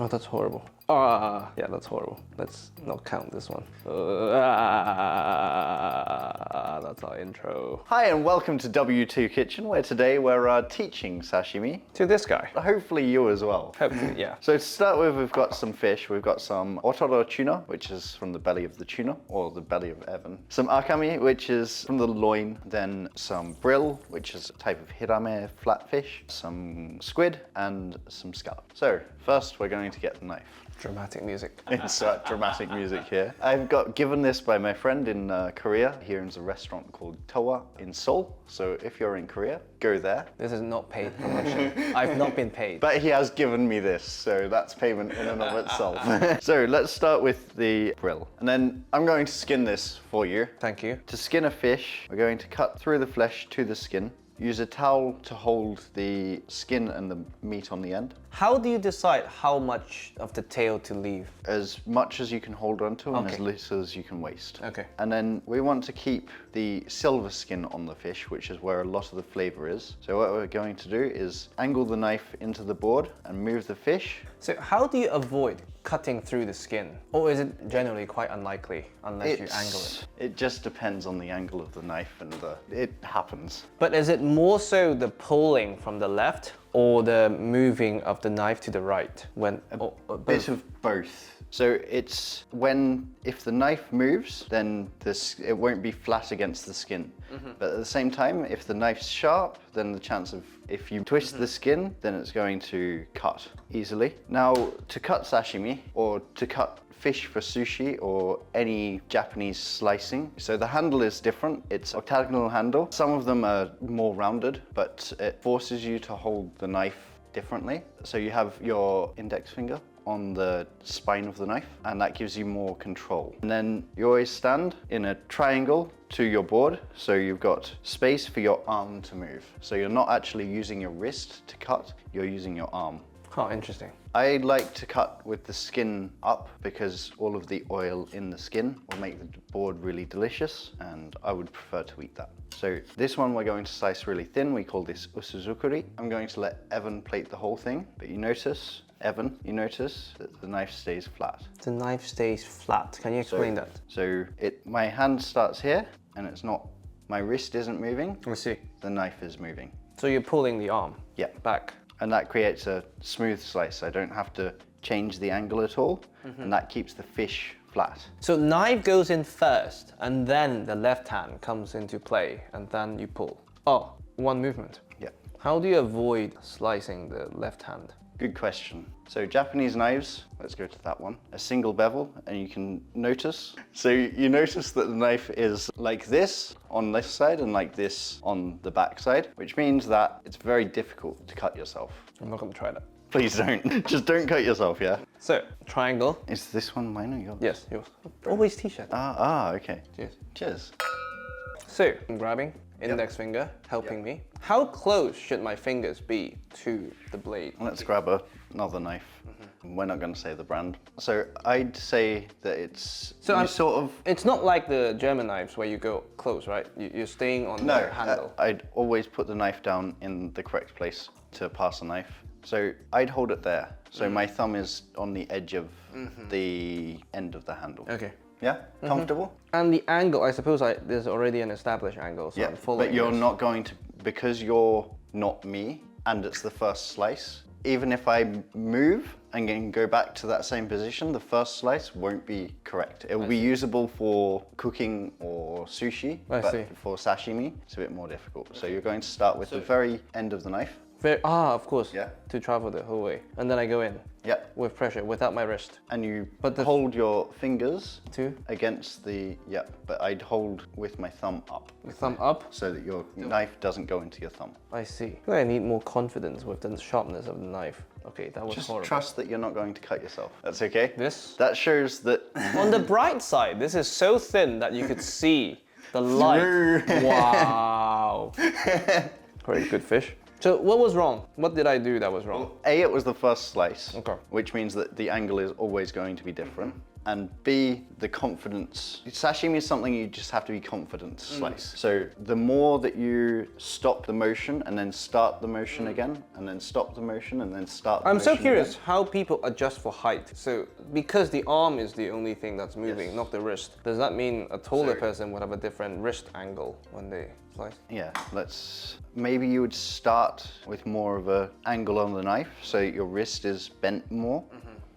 Oh, that's horrible. Yeah, that's horrible. Let's not count this one. That's our intro. Hi and welcome to W2 Kitchen, where today we're teaching sashimi. To this guy. Hopefully you as well. Hopefully, yeah. So to start with, we've got some fish. We've got some otoro tuna, which is from the belly of the tuna, or the belly of Evan. Some akami, which is from the loin. Then some brill, which is a type of hirame flatfish. Some squid and some scallop. So first we're going to get the knife. Dramatic music. Insert dramatic music here. I've got given this by my friend in Korea. He owns a restaurant called Toa in Seoul. So if you're in Korea, go there. This is not paid promotion. I've not been paid. But he has given me this, so that's payment in and of itself. So let's start with the brill. And then I'm going to skin this for you. Thank you. To skin a fish, we're going to cut through the flesh to the skin. Use a towel to hold the skin and the meat on the end. How do you decide how much of the tail to leave? As much as you can hold onto and Okay. as little as you can waste. Okay. And then we want to keep the silver skin on the fish, which is where a lot of the flavor is. So what we're going to do is angle the knife into the board and move the fish. So how do you avoid cutting through the skin? Or is it generally quite unlikely unless you angle it? It just depends on the angle of the knife and it happens. But is it more so the pulling from the left or the moving of the knife to the right? When A bit of both. So it's if the knife moves, then it won't be flat against the skin. But at the same time, if the knife's sharp, then the chance of if you twist the skin, then it's going to cut easily. Now, to cut sashimi or to cut fish for sushi or any Japanese slicing. So the handle is different. It's octagonal handle. Some of them are more rounded, but it forces you to hold the knife differently. So you have your index finger on the spine of the knife, and that gives you more control. And then you always stand in a triangle to your board, so you've got space for your arm to move. So you're not actually using your wrist to cut, you're using your arm. Oh, interesting. I like to cut with the skin up because all of the oil in the skin will make the board really delicious, and I would prefer to eat that. So this one we're going to slice really thin. We call this usuzukuri. I'm going to let Evan plate the whole thing, but Evan, you notice that the knife stays flat. The knife stays flat. Can you explain that? So my hand starts here, and my wrist isn't moving, Let's see. the knife is moving. So you're pulling the arm back. And that creates a smooth slice. I don't have to change the angle at all, and that keeps the fish flat. So knife goes in first, and then the left hand comes into play, and then you pull. Oh, one movement. Yeah. How do you avoid slicing the left hand? Good question. So Japanese knives, let's go to that one. A single bevel, and you can notice. So you notice that the knife is like this on this side and like this on the back side, which means that it's very difficult to cut yourself. I'm not gonna try that. Please don't. Just don't cut yourself, yeah? So, triangle. Is this one mine or yours? Yes, yours. Always t-shirt. Okay. Cheers. Cheers. So, I'm grabbing index finger, helping me. How close should my fingers be to the blade? Let's grab another knife. We're not going to say the brand. So I'd say that it's It's not like the German knives where you go close, right? You're staying on the handle. I'd always put the knife down in the correct place to pass the knife. So I'd hold it there. So my thumb is on the edge of the end of the handle. Okay. Yeah? Comfortable? And the angle, I suppose there's already an established angle, so I'm following but you're this. not going to, because you're not me and it's the first slice, even if I move and then go back to that same position, the first slice won't be correct. It will be usable for cooking or sushi, but for sashimi, it's a bit more difficult. So you're going to start with the very end of the knife. Of course. Yeah. To travel the whole way. And then I go in. Yeah. With pressure, without my wrist. And you hold your fingers Two. against but I'd hold with my thumb up. The thumb up? So that your knife doesn't go into your thumb. I see. I think I need more confidence with the sharpness of the knife. Okay, that was Just horrible. trust that you're not going to cut yourself. That's okay? This? That shows that... On the bright side, this is so thin that you could see the light. Wow. Very good fish. So what was wrong? What did I do that was wrong? A, it was the first slice, Okay. which means that the angle is always going to be different. and B, the confidence. Sashimi is something you just have to be confident to slice. So the more that you stop the motion and then start the motion again, and then stop the motion and then start the I'm motion so curious again. how people adjust for height. So because the arm is the only thing that's moving, Yes. not the wrist, does that mean a taller So- person would have a different wrist angle when they slice? Yeah, maybe you would start with more of a angle on the knife so your wrist is bent more,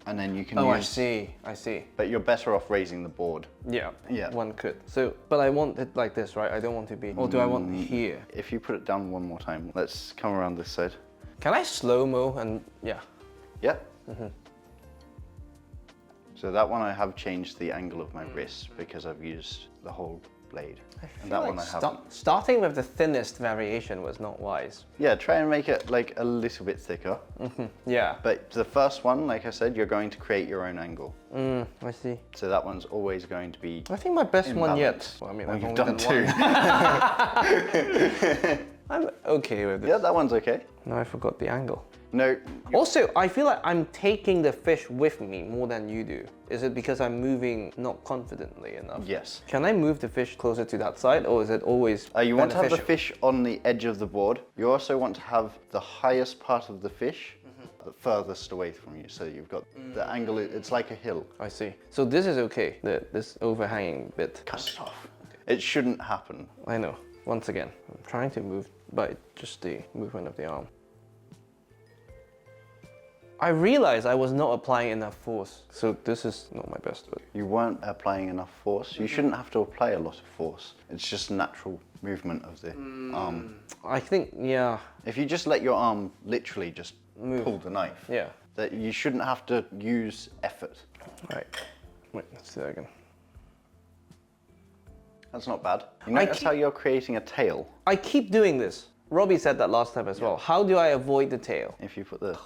and then you can Oh, use, I see. but you're better off raising the board. Yeah, Yeah. one could. So, but I want it like this, right? I don't want to be, or do I want here? If you put it down one more time, let's come around this side. Can I slow-mo and, yeah. Yeah. So that one I have changed the angle of my wrist because I've used the whole blade. And that one I haven't. Starting with the thinnest variation was not wise. Yeah, try and make it like a little bit thicker. Yeah. But the first one, like I said, you're going to create your own angle. I see. So that one's always going to be I think my best one yet. balance. Well, I mean, Well, I've you've only done two. one. I'm okay with this. Yeah, that one's okay. Now I forgot the angle. No, Also, I feel like I'm taking the fish with me more than you do. Is it because I'm moving not confidently enough? yes. Can I move the fish closer to that side, or is it always You want to have the beneficial? fish on the edge of the board. You also want to have the highest part of the fish the furthest away from you. So you've got the angle, it's like a hill. I see. So this is okay, this overhanging bit. Cut it off. It shouldn't happen. I know. Once again, I'm trying to move by just the movement of the arm. I realized I was not applying enough force, so this is not my best. But You weren't applying enough force. You shouldn't have to apply a lot of force. It's just natural movement of the arm. I think, yeah, If you just let your arm literally just pull the knife, yeah. that you shouldn't have to use effort. Right. Wait, let's do that again. That's not bad. You notice how you're creating a tail I keep doing this. Robbie said that last time as well. How do I avoid the tail? if you put the...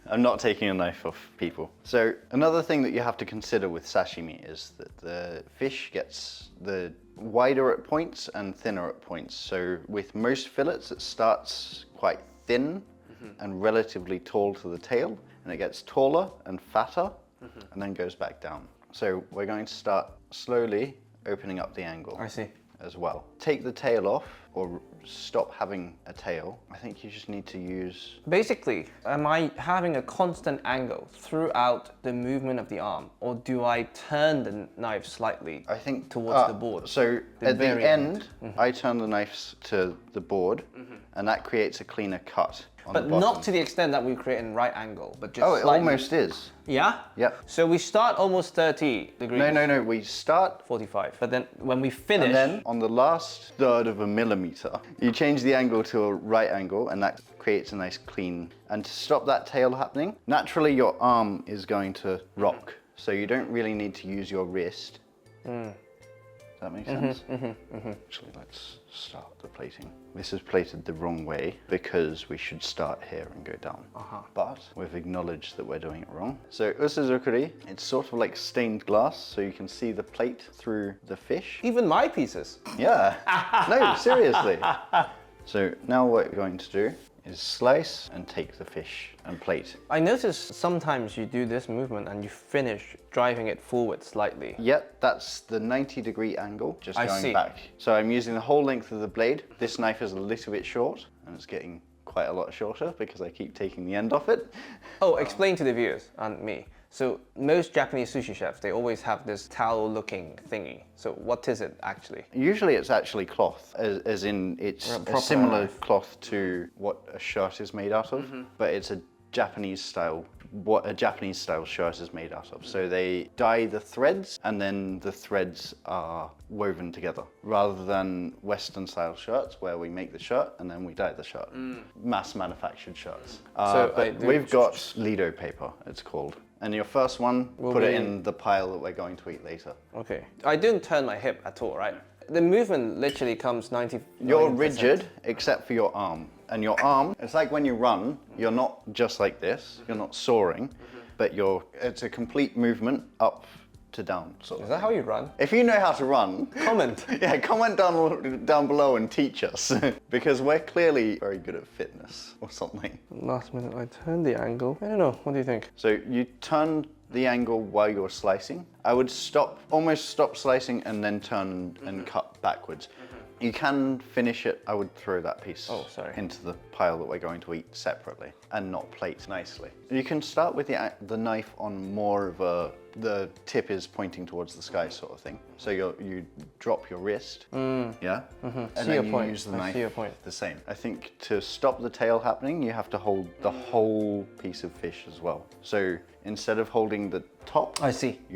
I'm not taking a knife off people. So another thing that you have to consider with sashimi is that the fish gets the wider at points and thinner at points. So with most fillets, it starts quite thin and relatively tall to the tail, and it gets taller and fatter and then goes back down. So we're going to start slowly opening up the angle I see. as well. Take the tail off or stop having a tail. I think you just need to use... Basically, am I having a constant angle throughout the movement of the arm, or do I turn the knife slightly I think towards the board? So The at the very end, I turn the knives to the board, and that creates a cleaner cut on But the bottom. not to the extent that we create in right angle, but just Oh, it slightly. almost is. Yeah? Yep. So we start almost 30 degrees. No. We start, 45. But then when we finish, and then on the last third of a millimeter, you change the angle to a right angle, and that creates a nice clean. And to stop that tail happening, naturally your arm is going to rock, so you don't really need to use your wrist. Does that make sense? Actually, let's start the plating. This is plated the wrong way because we should start here and go down. But we've acknowledged that we're doing it wrong. So usuzukuri, it's sort of like stained glass, so you can see the plate through the fish. even my pieces. Yeah. No, seriously. So now what we're going to do is slice and take the fish and plate. I notice sometimes you do this movement and you finish driving it forward slightly. Yep, that's the 90-degree angle, just I going see. back. So I'm using the whole length of the blade. This knife is a little bit short, and it's getting quite a lot shorter because I keep taking the end off it. Oh, explain to the viewers and me. So most Japanese sushi chefs, they always have this towel-looking thingy. So what is it actually? Usually it's actually cloth, as in it's proper a similar knife. cloth to what a shirt is made out of, but it's a Japanese style, what a Japanese style shirt is made out of. So they dye the threads and then the threads are woven together rather than Western style shirts where we make the shirt and then we dye the shirt. Mass manufactured shirts. So I But do- we've got Lido paper, it's called. And your first one, put it be- in the pile that we're going to eat later. Okay. I don't turn my hip at all, right? The movement literally comes 90. You're 90%. rigid except for your arm. And your arm, it's like when you run, you're not just like this, you're not soaring, but it's a complete movement up to down, sort of. Is that how you run? If you know how to run, Comment. yeah, comment down below and teach us because we're clearly very good at fitness or something. Last minute, I turned the angle. I don't know. What do you think? So you turn the angle while you're slicing. I would almost stop slicing and then turn and cut backwards. You can finish it. I would throw that piece into the pile that we're going to eat separately and not plate nicely. You can start with the knife on more of the tip is pointing towards the sky sort of thing. So you drop your wrist, yeah? And then you use the knife the same. I think to stop the tail happening, you have to hold the whole piece of fish as well. So instead of holding the top, you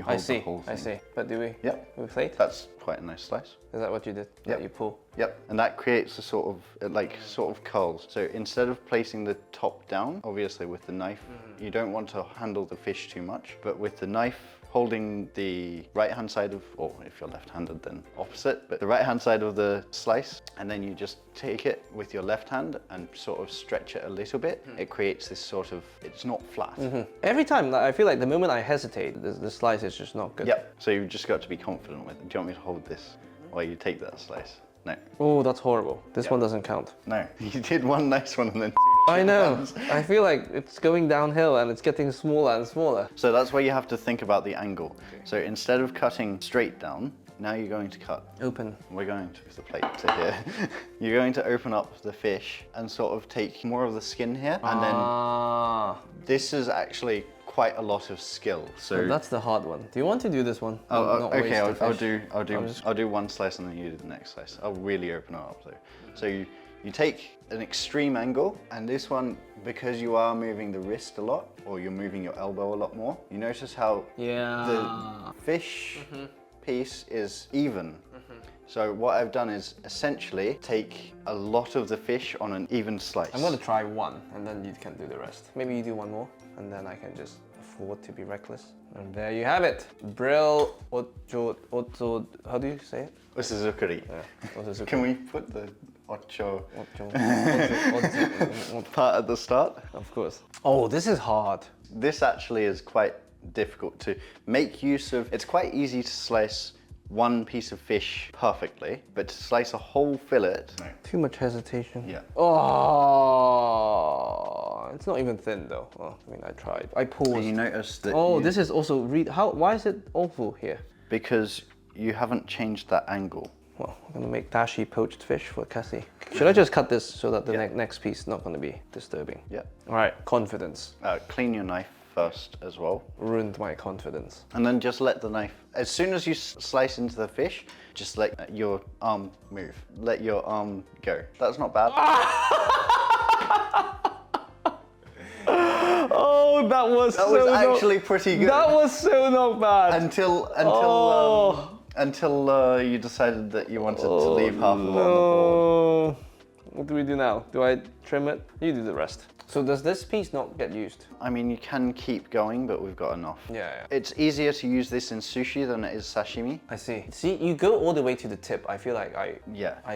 hold the whole thing. I see. But do we? Yep. We plate? That's quite a nice slice. Is that what you did? Yep. That you pull? Yep, and that creates a sort of curls. So instead of placing the top down, obviously with the knife, you don't want to handle the fish too much, but with the knife holding the right-hand side of, or if you're left-handed then opposite, but the right-hand side of the slice, and then you just take it with your left hand and sort of stretch it a little bit. It creates this sort of, it's not flat. Every time, I feel like the moment I hesitate, the slice is just not good. Yep, so you've just got to be confident with it. Do you want me to hold this while you take that slice? No. Oh, that's horrible. This one doesn't count. No, you did one nice one and then I know. I feel like it's going downhill and it's getting smaller and smaller. So that's where you have to think about the angle. So instead of cutting straight down, now you're going to cut. Open. We're going to move the plate to here. You're going to open up the fish and sort of take more of the skin here. And then this is actually quite a lot of skill. So that's the hard one. Do you want to do this one? Okay, I'll do one slice and then you do the next slice. I'll really open it up though. So you take an extreme angle, and this one, because you are moving the wrist a lot, or you're moving your elbow a lot more, you notice how the fish piece is even. So what I've done is essentially take a lot of the fish on an even slice. I'm gonna try one, and then you can do the rest. Maybe you do one more, and then I can just afford to be reckless. And there you have it. Brill ocho, how do you say it? Osuzukuri. Yeah, osuzukuri. Can we put the ocho part at the start? Of course. Oh, this is hard. This actually is quite difficult to make use of. It's quite easy to slice one piece of fish perfectly, but to slice a whole fillet. No. Too much hesitation. Yeah. Oh, it's not even thin though. Oh, I mean, I tried. I paused. And you notice that. Oh, this is also why is it awful here? Because you haven't changed that angle. Well, I'm gonna make dashi poached fish for Cassie. Should I just cut this so that the next piece is not gonna be disturbing? Yeah. All right, confidence. Clean your knife first as well. Ruined my confidence. And then just let the knife, as soon as you slice into the fish, just let your arm move. Let your arm go. That's not bad. Oh, that was actually pretty good. That was so not bad. Until you decided that you wanted to leave half of it on the board. What do we do now? Do I trim it? You do the rest. So does this piece not get used? I mean, you can keep going, but we've got enough. Yeah. It's easier to use this in sushi than it is sashimi. I see. See, you go all the way to the tip. I feel like I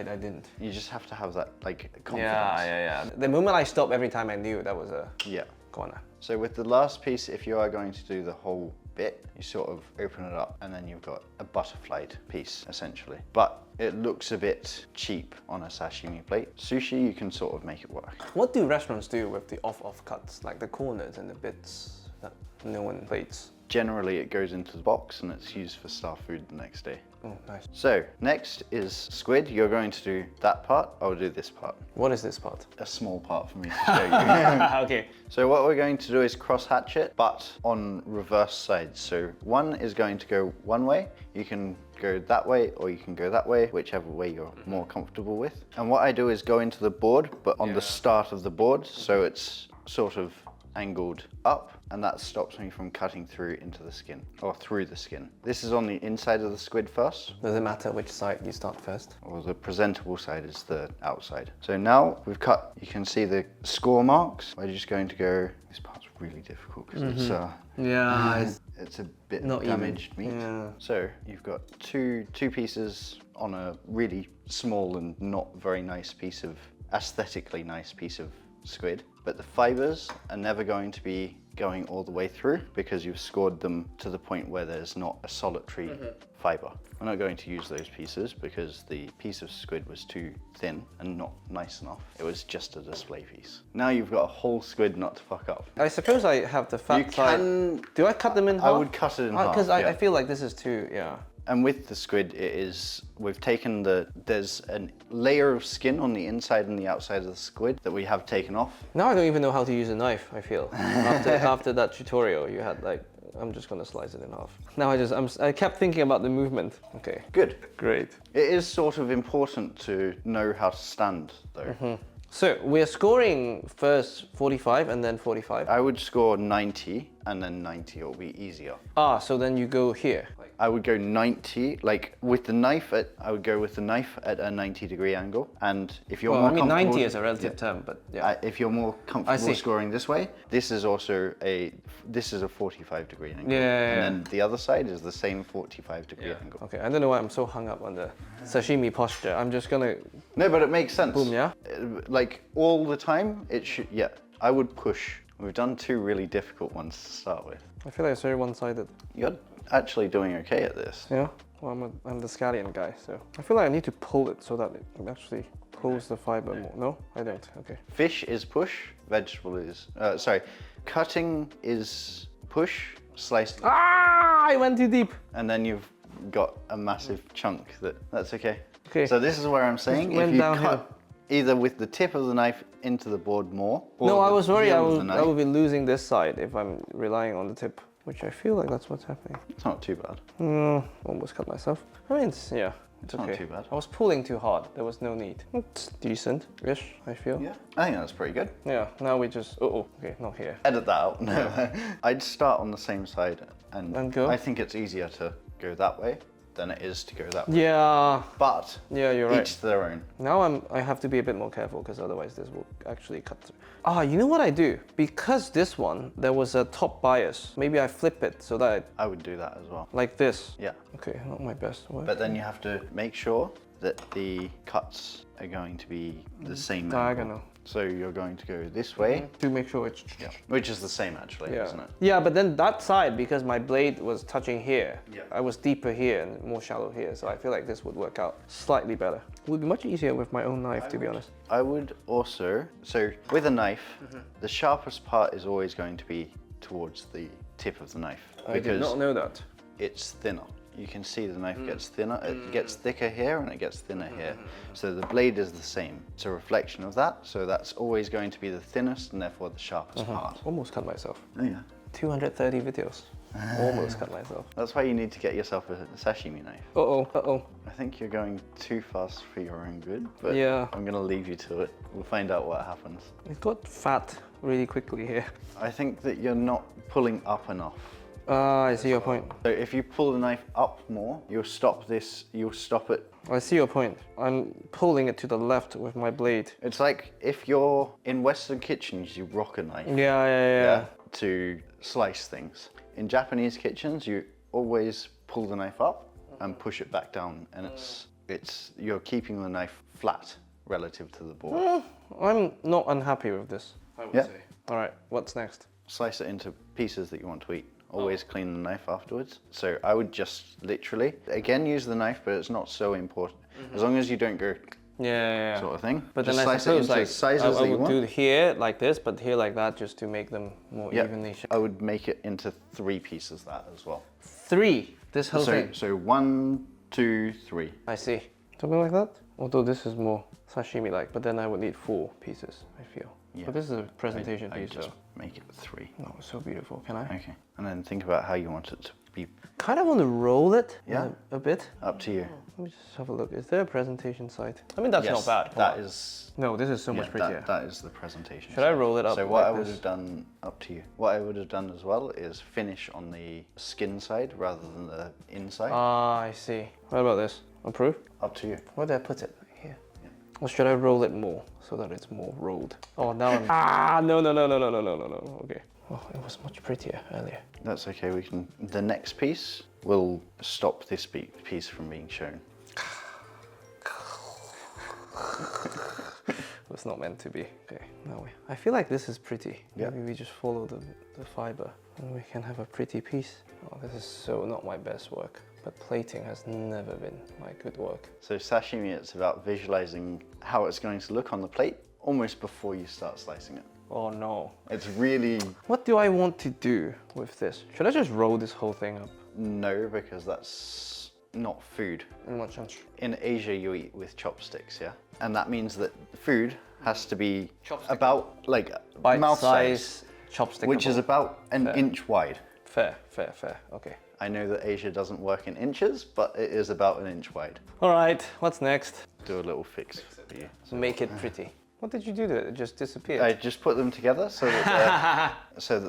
didn't. You just have to have that confidence. Yeah. The moment I stopped, every time I knew that was a corner. So with the last piece, if you are going to do the whole bit, you sort of open it up and then you've got a butterflied piece essentially. But it looks a bit cheap on a sashimi plate. Sushi, you can sort of make it work. What do restaurants do with the off cuts, like the corners and the bits that no one plates? Generally, it goes into the box and it's used for star food the next day. Oh, nice. So next is squid. You're going to do that part. I'll do this part. What is this part? A small part for me to show you. Okay. So what we're going to do is cross hatch it, but on reverse sides. So one is going to go one way. You can go that way or you can go that way, whichever way you're more comfortable with. And what I do is go into the board, but on the start of the board. So it's sort of angled up, and that stops me from cutting through into the skin or through the skin. This is on the inside of the squid first. Does it matter which side you start first? Or the presentable side is the outside. So now we've cut, you can see the score marks. We're just going to go, this part's really difficult because it's a bit not damaged meat. Yeah. So you've got two pieces on a really small and not very nice piece of, aesthetically nice piece of squid. But the fibers are never going to be going all the way through because you've scored them to the point where there's not a solitary fiber. We're not going to use those pieces because the piece of squid was too thin and not nice enough. It was just a display piece. Now you've got a whole squid not to fuck up. I suppose I have the fat You side. can- Do I cut them in half? I would cut it in half. Because yeah. I feel like this is too, yeah. And with the squid, we've taken there's a layer of skin on the inside and the outside of the squid that we have taken off. Now I don't even know how to use a knife, I feel. After that tutorial you had, like, I'm just gonna slice it in half. Now I kept thinking about the movement. Okay. Good. Great. It is sort of important to know how to stand, though. So we're scoring first 45 and then 45. I would score 90, and then 90 will be easier. So then you go here. I would go 90, like with the knife I would go with the knife at a 90-degree angle. And if you're Well, more I mean, 90 comfortable- is a relative term, but yeah. if you're more see. comfortable scoring this way, this is also a 45-degree angle. Yeah. And then the other side is the same 45-degree angle. Okay, I don't know why I'm so hung up on the sashimi posture. I'm just gonna, No, but it makes sense. Boom, yeah? Like all the time, it should, yeah. I would push. We've done two really difficult ones to start with. I feel like it's very one-sided. You're actually doing okay at this. Yeah? Well, I'm the scallion guy, so. I feel like I need to pull it so that it actually pulls the fiber more. No? I don't, okay. Fish is push, vegetable is, cutting is push, sliced, I went too deep. and then you've got a massive chunk that's okay. Okay. So this is where I'm saying, Just went if you downhill. cut either with the tip of the knife into the board more, or No, I the was worried heel I of the would knife, be losing this side if I'm relying on the tip, which I feel like that's what's happening. it's not too bad. Almost cut myself. I mean, it's not okay. too bad. I was pulling too hard. There was no need. It's decent-ish, I feel. Yeah, I think that's pretty good. Yeah, now we just, okay, not here. Edit that out. No, I'd start on the same side, And go? I think it's easier to go that way than it is to go that way. Yeah, But yeah, you're right. each to their own. Now I have to be a bit more careful because otherwise this will actually cut through. You know what I do? Because this one, there was a top bias. Maybe I flip it so that I would do that as well. like this. Yeah, Okay, not my best work. but then you have to make sure that the cuts are going to be the same angle. Diagonal. So you're going to go this way, To make sure it's... yeah, which is the same actually, Yeah. isn't it? Yeah, but then that side, because my blade was touching here, Yeah. I was deeper here and more shallow here, so I feel like this would work out slightly better. It would be much easier with my own knife, to be honest. I would also, so with a knife, the sharpest part is always going to be towards the tip of the knife I did not know that. it's thinner. You can see the knife gets thinner, it gets thicker here and it gets thinner here. So the blade is the same. It's a reflection of that, so that's always going to be the thinnest and therefore the sharpest part. Almost cut myself. Oh yeah. 230 videos. Almost cut myself. That's why you need to get yourself a sashimi knife. Uh-oh. I think you're going too fast for your own good, but Yeah. I'm gonna leave you to it. We'll find out what happens. It got fat really quickly here. I think that you're not pulling up enough. I see your point. So if you pull the knife up more, you'll stop it. I see your point. I'm pulling it to the left with my blade. It's like if you're in Western kitchens, you rock a knife Yeah. to slice things. In Japanese kitchens, you always pull the knife up and push it back down, and you're keeping the knife flat relative to the board. I'm not unhappy with this, I would Yeah. say. All right, what's next? Slice it into pieces that you want to eat. Always clean the knife afterwards. So I would just literally, again, use the knife, but it's not so important. As long as you don't go Yeah. sort of thing. But just then I slice suppose it into like sizes I that you would want. do here like this, but here like that, just to make them more Yeah, evenly shaped. I would make it into 3 pieces that as well. 3. This whole thing. So 1, 2, 3. I see. Something like that. Although this is more sashimi-like, but then I would need 4 pieces. I feel. Yeah. But this is a presentation I piece, just so. make it 3. Oh, so beautiful. Can I? Okay. And then think about how you want it to be. Kind of want to roll it. Yeah. A bit. Up to you. Let me just have a look. Is there a presentation site? I mean, that's Yes, not bad. That is. No, this is so much yeah, prettier. that is the presentation. Should I roll it up So what like I would this? have done, up to you. What I would have done as well is finish on the skin side rather than the inside. I see. What about this? Approve? Up to you. Where did I put it? Here. Or should I roll it more so that it's more rolled? Oh, now I'm. No. Okay. Oh, it was much prettier earlier. That's okay. We can. The next piece will stop this piece from being shown. It was was not meant to be. Okay, now I feel like this is pretty. Yeah. Maybe we just follow the fiber and we can have a pretty piece. Oh, this is so not my best work. But plating has never been my good work. So sashimi, it's about visualizing how it's going to look on the plate almost before you start slicing it. Oh no. It's really, What do I want to do with this? Should I just roll this whole thing up? no, because that's not food. In what sense? In Asia, you eat with chopsticks, yeah? And that means that food has to be Chopstick. about like Bite mouth size, size, chopstick. which is about an Fair. inch wide. Fair. Okay. I know that Asia doesn't work in inches, but it is about an inch wide. All right, what's next? Do a little fix for you. Make it pretty. What did you do to it? It just disappeared. I just put them together so that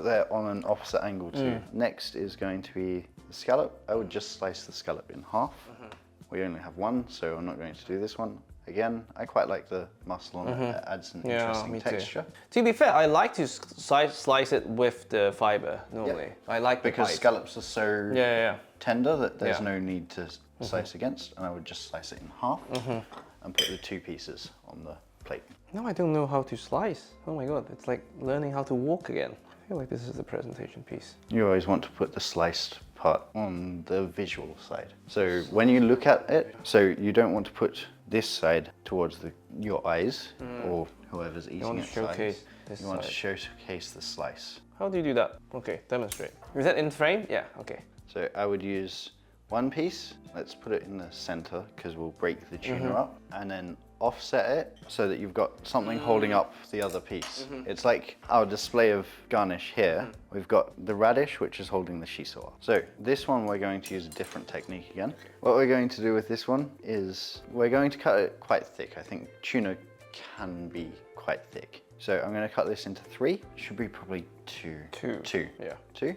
they're on an opposite angle too. Next is going to be the scallop. I would just slice the scallop in half. We only have one, so I'm not going to do this one. Again, I quite like the muscle on it. It adds an interesting me texture. Too. To be fair, I like to slice it with the fiber normally. I like Because the bite. scallops are so Yeah. tender that there's Yeah. no need to slice against, and I would just slice it in half and put the two pieces on the plate. Now I don't know how to slice. Oh my god, it's like learning how to walk again. I feel like this is the presentation piece. You always want to put the sliced part on the visual side. So when you look at it, so you don't want to put this side towards your eyes or whoever's eating want to it. showcase this You want to side. showcase the slice. How do you do that? Okay, demonstrate. Is that in frame? Yeah, okay. So I would use one piece. Let's put it in the center because we'll break the tuna up, and then offset it so that you've got something holding up the other piece. It's like our display of garnish here. We've got the radish, which is holding the shiso. So this one, we're going to use a different technique again. What we're going to do with this one is we're going to cut it quite thick. I think tuna can be quite thick. So I'm going to cut this into three. Should be probably two. Two. Yeah. Two.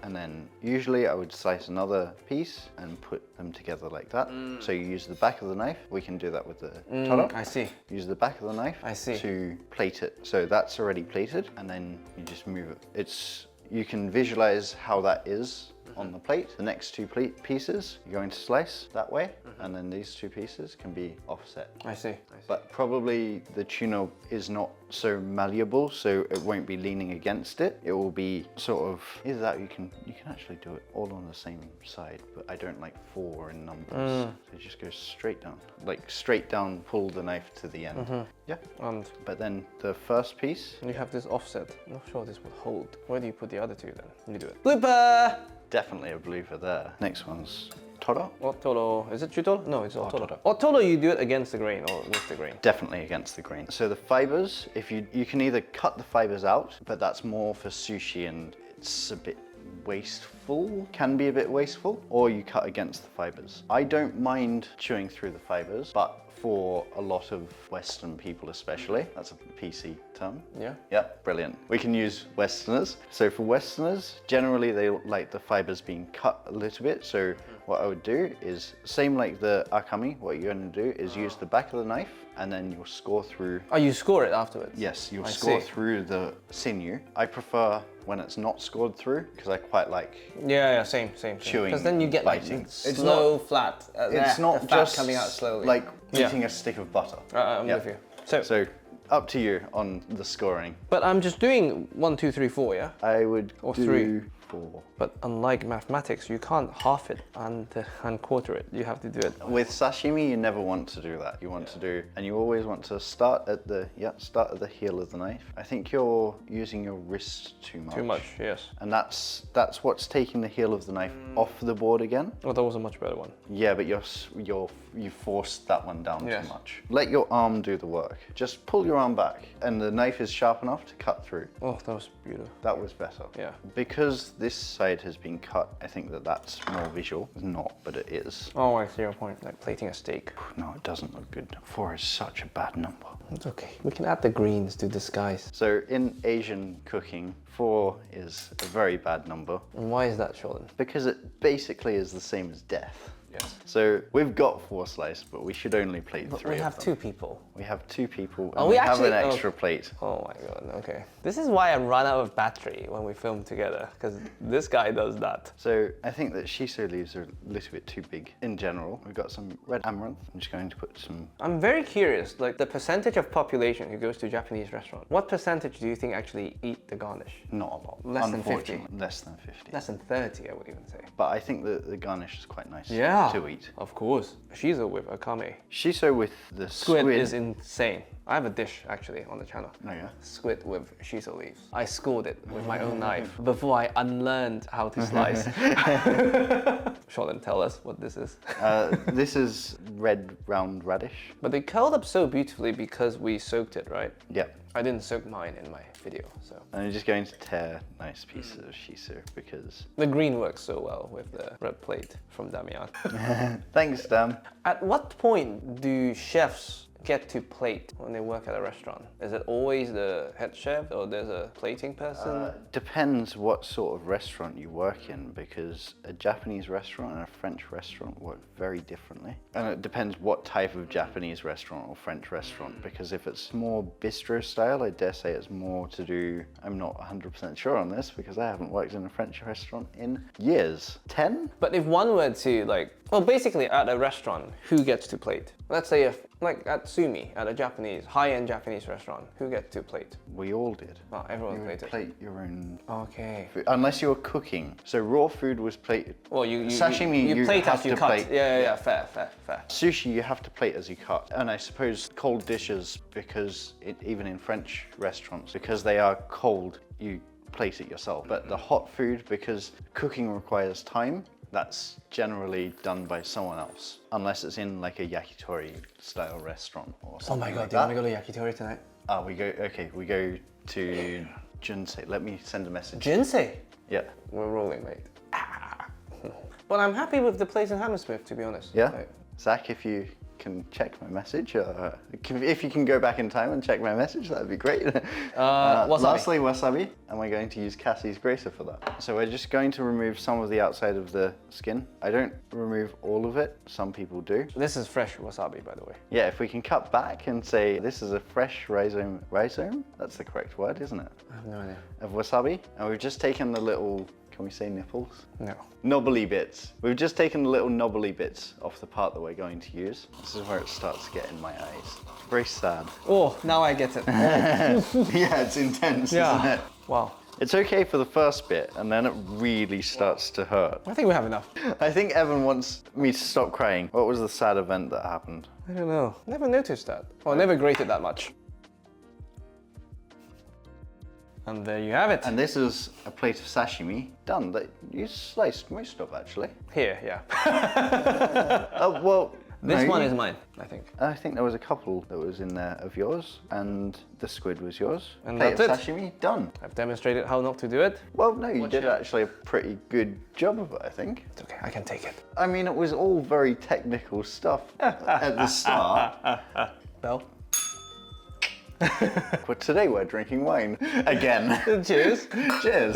And then usually I would slice another piece and put them together like that. So you use the back of the knife. We can do that with the toro. I see. Use the back of the knife I see. to plate it. So that's already plated, and then you just move it. You can visualize how that is on the plate. The next two pieces you're going to slice that way, and then these two pieces can be offset. I see. But probably the tuna is not so malleable, so it won't be leaning against it. It will be sort of, either that, you can actually do it all on the same side, but I don't like 4 in numbers. So just go straight down, like straight down, pull the knife to the end. Yeah. And But then the first piece, you have this offset. I'm not sure this would hold. Where do you put the other two then? You do it. Blooper! definitely a blooper there. Next one's toro. Otoro. Is it chutoro? No, it's otoro. Otoro. Otoro, you do it against the grain or with the grain? Definitely against the grain. So the fibers, if you can either cut the fibers out, but that's more for sushi and it's a bit wasteful, can be a bit wasteful, or you cut against the fibers. I don't mind chewing through the fibers, but for a lot of Western people especially, that's a PC term. Yeah. Yeah, brilliant. We can use Westerners. So for Westerners, generally they like the fibers being cut a little bit. So what I would do is, same like the akami, what you're gonna do is use the back of the knife and then you'll score through. Oh, you score it afterwards? Yes, you'll I score see. through the sinew. I prefer when it's not scored through because I quite like Yeah, same. chewing, Because then you get like biting. slow, flat. It's not the fat just coming out slowly. like Yeah. eating a stick of butter. I'm Yeah. with you. So, So up to you on the scoring. but I'm just doing 1, 2, 3, 4, yeah? I would Or do 3. 4. But unlike mathematics, you can't half it and quarter it. You have to do it. With sashimi, you never want to do that. You want to do, and you always want to start at the heel of the knife. I think you're using your wrist too much. Too much, yes. And that's what's taking the heel of the knife off the board again. Oh, that was a much better one. Yeah, but you forced that one down Yes. too much. Let your arm do the work. Just pull your arm back, and the knife is sharp enough to cut through. Oh, that was beautiful. That was better. Yeah. Because this side has been cut, I think that's more visual. It's not, but it is. Oh, I see your point. Like plating a steak. No, it doesn't look good. 4 is such a bad number. It's okay. We can add the greens to disguise. So in Asian cooking, 4 is a very bad number And why is that, Sheldon? because it basically is the same as death. Yes. So we've got 4 slices, but we should only plate 3 We of have them. 2 people. We have 2 people, Oh, and we we have actually- an oh. extra plate. Oh my god, okay. This is why I run out of battery when we film together, because this guy does that. So I think that shiso leaves are a little bit too big in general. We've got some red amaranth. I'm just going to put some. I'm very curious, like the percentage of population who goes to a Japanese restaurant, what percentage do you think actually eat the garnish? Not a lot. Less than 50? Unfortunately, Less than 50. Less than 30, I would even say. But I think that the garnish is quite nice to eat. Of course. Shiso with akame. Shiso with the Squid squid. is insane. I have a dish actually on the channel. Oh yeah? Squid with shiso leaves. I scored it with my own knife before I unlearned how to slice. Sheldon, tell us what this is. This is red round radish. But they curled up so beautifully because we soaked it, right? Yep. I didn't soak mine in my video, so. And I'm just going to tear nice pieces of shiso because. The green works so well with the red plate from Damian. Thanks, Dan. At what point do chefs get to plate when they work at a restaurant? Is it always the head chef or there's a plating person? Depends what sort of restaurant you work in, because a Japanese restaurant and a French restaurant work very differently. And it depends what type of Japanese restaurant or French restaurant, because if it's more bistro style, I dare say it's more to do, I'm not 100% sure on this because I haven't worked in a French restaurant in years. 10? But if one were to like, well, basically at a restaurant, who gets to plate? Let's say if, like at Sumi, at a Japanese, high-end Japanese restaurant, who gets to plate? We all did. Oh, everyone You would plated. plate your own Okay. food, unless you were cooking. So raw food was plated. Well, you Sashimi, you you plate have as you to cut. plate. Yeah. Fair. Sushi, you have to plate as you cut. And I suppose cold dishes, because even in French restaurants, because they are cold, you plate it yourself. But the hot food, because cooking requires time, that's generally done by someone else, unless it's in like a yakitori style restaurant or Oh something. my god, like do you want that. to go to yakitori tonight? We go to Junsei. Let me send a message. Jinsei. Yeah. We're rolling, mate. But I'm happy with the place in Hammersmith, to be honest. Yeah? Like, Zach, if you can check my message, if you can go back in time and check my message, that'd be great. wasabi. Lastly, wasabi, and we're going to use Cassie's grater for that. So we're just going to remove some of the outside of the skin. I don't remove all of it, some people do. This is fresh wasabi, by the way. Yeah, if we can cut back and say this is a fresh rhizome, that's the correct word, isn't it? I have no idea. Of wasabi, and we've just taken the little, can we say nipples? No. Knobbly bits. We've just taken the little knobbly bits off the part that we're going to use. This is where it starts to get in my eyes. Very sad. Oh, now I get it. Yeah, it's intense, isn't it? Wow. It's okay for the first bit, and then it really starts to hurt. I think we have enough. I think Evan wants me to stop crying. What was the sad event that happened? I don't know. Never noticed that. Or never grated that much. And there you have it. And this is a plate of sashimi done that you sliced most of, actually. Here, yeah. Well, This no, one you- is mine, I think. I think there was a couple that was in there of yours, and the squid was yours. And plate that's of it. sashimi done. I've demonstrated how not to do it. Well, no, you Watch did it. actually a pretty good job of it, I think. It's okay, I can take it. I mean, it was all very technical stuff at the start. Bell. But today we're drinking wine again. Cheers. Cheers.